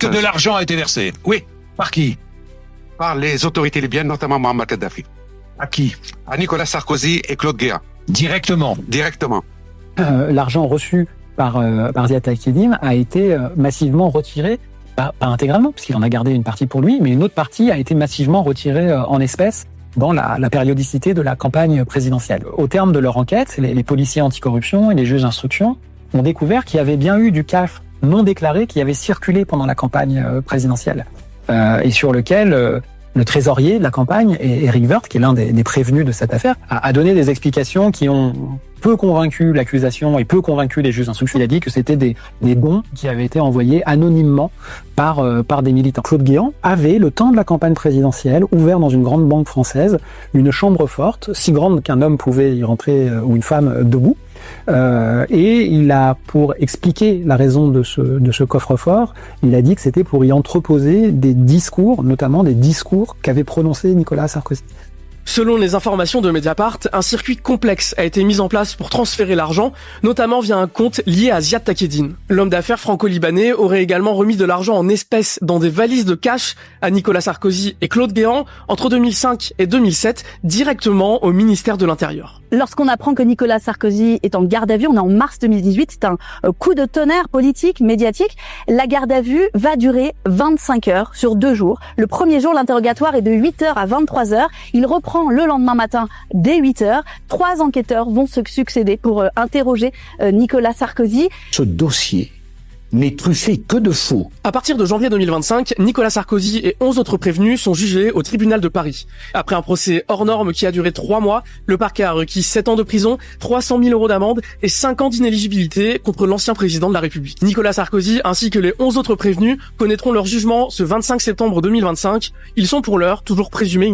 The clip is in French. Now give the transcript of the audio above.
que de l'argent a été versé? Oui, Par qui? par les autorités libyennes, notamment Mohamed Kadhafi, À qui? à Nicolas Sarkozy et Claude Guéant, Directement. directement. L'argent reçu par Ziad Takieddine a été massivement retiré, pas intégralement, puisqu'il en a gardé une partie pour lui, mais une autre partie a été massivement retirée en espèces dans la périodicité de la campagne présidentielle. Au terme de leur enquête, les policiers anticorruption et les juges d'instruction ont découvert qu'il y avait bien eu du cash non déclaré qui avait circulé pendant la campagne présidentielle et sur lequel le trésorier de la campagne, Eric Woerth, qui est l'un des prévenus de cette affaire, a donné des explications qui ont peu convaincu l'accusation et peu convaincu les juges d'instruction. Il a dit que c'était des dons qui avaient été envoyés anonymement par des militants. Claude Guéant avait, le temps de la campagne présidentielle, ouvert dans une grande banque française une chambre forte, si grande qu'un homme pouvait y rentrer ou une femme debout. Et il a, pour expliquer la raison de ce coffre-fort, il a dit que c'était pour y entreposer des discours, notamment des discours qu'avait prononcés Nicolas Sarkozy. Selon les informations de Mediapart, un circuit complexe a été mis en place pour transférer l'argent, notamment via un compte lié à Ziad Takieddine. L'homme d'affaires franco-libanais aurait également remis de l'argent en espèces dans des valises de cash à Nicolas Sarkozy et Claude Guéant entre 2005 et 2007, directement au ministère de l'Intérieur. Lorsqu'on apprend que Nicolas Sarkozy est en garde à vue, on est en mars 2018, c'est un coup de tonnerre politique, médiatique. La garde à vue va durer 25 heures sur 2 jours. Le premier jour, l'interrogatoire est de 8h à 23h. Il reprend le lendemain matin dès 8h. 3 enquêteurs vont se succéder pour interroger Nicolas Sarkozy. Ce dossier n'est truffé que de faux. À partir de janvier 2025, Nicolas Sarkozy et 11 autres prévenus sont jugés au tribunal de Paris. Après un procès hors norme qui a duré 3 mois, le parquet a requis 7 ans de prison, 300 000 € d'amende et 5 ans d'inéligibilité contre l'ancien président de la République. Nicolas Sarkozy ainsi que les 11 autres prévenus connaîtront leur jugement ce 25 septembre 2025. Ils sont pour l'heure toujours présumés